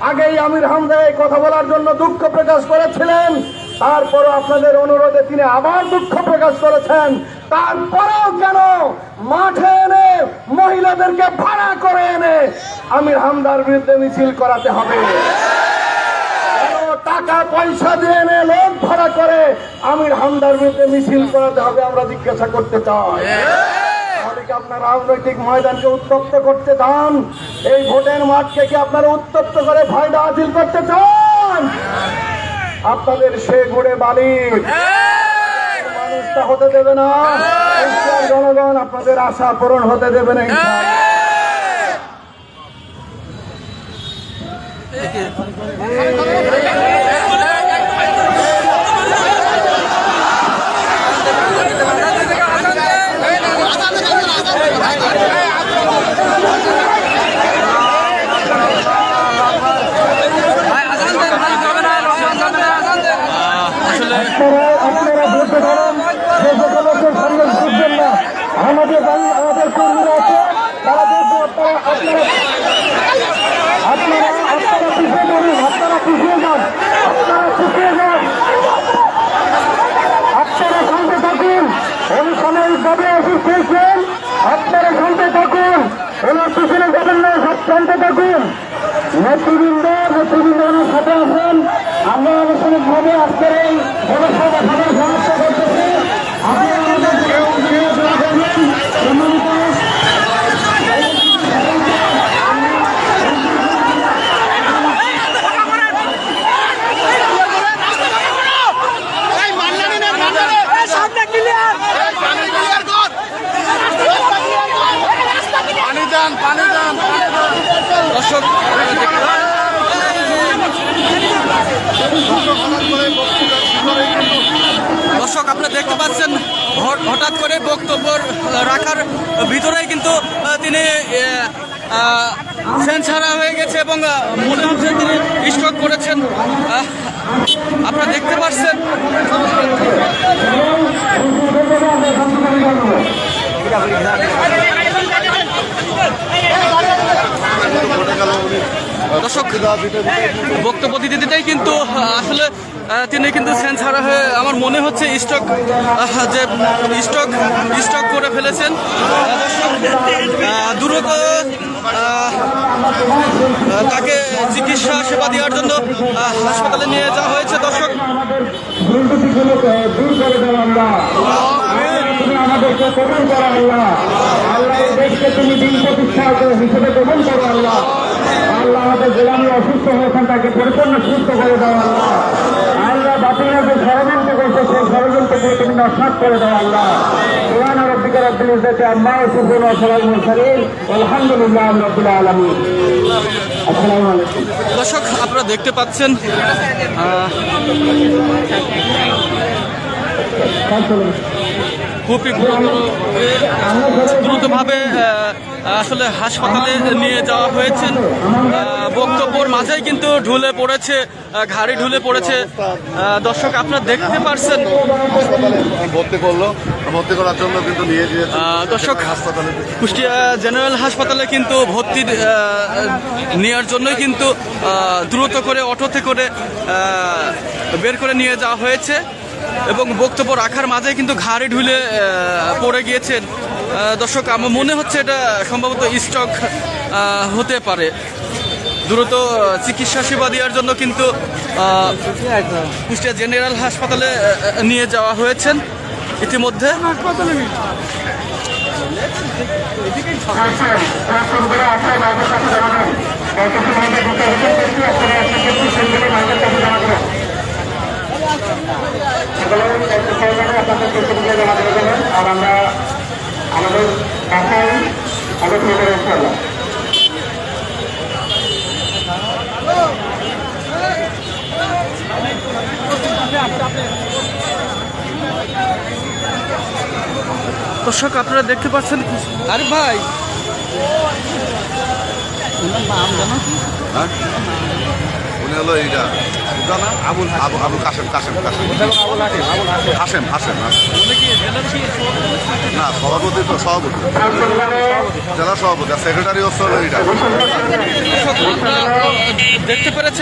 আগেই আমির হামজা এই কথা বলার জন্য দুঃখ প্রকাশ করেছিলেন, তারপরও আপনাদের অনুরোধে তিনি আবার দুঃখ প্রকাশ করেছেন। তারপরেও কেন মাঠে এনে মহিলাদেরকে ভাড়া করে এনে আমির হামজার বিরুদ্ধে মিছিল করাতে হবে? টাকা পয়সা দিয়ে এনে লোক ভাড়া করে আমির হামজার বিরুদ্ধে মিছিল করাতে হবে? আমরা জিজ্ঞাসা করতে চাই। আপনার রাজনৈতিক ময়দানকে উত্তপ্ত করতে চান? এই ভোটের মাঠকে কি আপনারা উত্তপ্ত করে ফায়দা হাসিল করতে চান? আপনাদের সে ঘুরে বালি মানুষটা হতে দেবে না। জনগণ আপনাদের আশা পূরণ হতে দেবে না। আপনারা বলতে পারেন যে লোকের সঙ্গে বুঝবেন না, আমাদের কর্মীরা আছে, তারা দেখবে আপনারা পিছিয়ে পড়ুন, আপনারা পিছিয়ে যান, আপনারা শান্তি থাকুন। অনুষ্ঠানিকভাবে অসুস্থ হয়েছেন, আপনারা শান্তি থাকুন, ওনার পিছনে যাবেন না, সব শান্তি থাকুন। নেতৃবৃন্দের সাথে আছেন। আমরা আনুষ্ঠানিকভাবে আজকের এই জনসভা সমস্যা করতেছি। আপনারা আমাদের দর্শক আপনারা দেখতে পাচ্ছেন হঠাৎ করে বক্তব্য রাখার ভিতরেই কিন্তু তিনি সেন্স হারা হয়ে গেছে এবং মনে হচ্ছে তিনি স্ট্রোক করেছেন। আপনারা দেখতে পাচ্ছেন দর্শক বক্তব্য দিতেই কিন্তু আসলে তিনি কিন্তু সেন্স হারা হয়ে আমার মনে হচ্ছে স্ট্রোক করে ফেলেছেন। দ্রুত তাকে চিকিৎসা সেবা দেওয়ার জন্য হাসপাতালে নিয়ে যাওয়া হয়েছে। দর্শক আমাদেরকে কবুল করো আল্লাহ, আল্লাহ এই দেশকে তুমি দিন প্রতিষ্ঠা হিসেবে কবুল করো আল্লাহ। আল্লাহ আমাদের গোলামি অসুস্থ হয়েছেন, তাকে পরিপূর্ণ সুস্থ করে দাও আল্লাহ। আল্লাহ বাতিলের যে ষড়যন্ত্র করছে সেই ষড়যন্ত্রকে তুমি নস্বাত করে দাও আল্লাহ। কোরআন রব্বিকা রব্বিল ইজ্জাতি আম্মা ইয়াসিফুন ওয়া সালামুল মুরসালিন আলহামদুলিল্লাহি রাব্বিল আলামিন। আসসালামু আলাইকুম। দর্শক আপনারা দেখতে পাচ্ছেন খুবই দ্রুতভাবে আসলে হাসপাতালে নিয়ে যাওয়া হয়েছে। বক্তব্যের মাঝেই কিন্তু ঢুলে পড়েছে, ঘাড়ি ঢুলে পড়েছে। দর্শক আপনারা দেখতে পাচ্ছেন ভর্তি করার জন্য কিন্তু নিয়ে গিয়েছে দর্শক কুষ্টিয়া জেনারেল হাসপাতালে কিন্তু ভর্তি নেওয়ার জন্যই কিন্তু দ্রুত করে অটোতে করে বের করে নিয়ে যাওয়া হয়েছে এবং বক্তব্য রাখার মাঝে কিন্তু ঘাড়ে ঢুলে পড়ে গিয়েছেন। দর্শক আমার মনে হচ্ছে এটা সম্ভবত স্ট্রোক হতে পারে। দ্রুত চিকিৎসা সেবা দেওয়ার জন্য কিন্তু কুষ্টিয়া জেনারেল হাসপাতালে নিয়ে যাওয়া হয়েছেন ইতিমধ্যে। আর আমরা আমাদের কাছেই আলোচনা করে ইনশাআল্লাহ। দর্শক আপনারা দেখতে পাচ্ছেন, আরে ভাই উনি হলো এইটা আবুল আবুল কাশেম না সভাপতি তো সভাপতি জেলা সভাপতি আর সেক্রেটারি হচ্ছে হলো এইটা। দেখতে পেরেছেন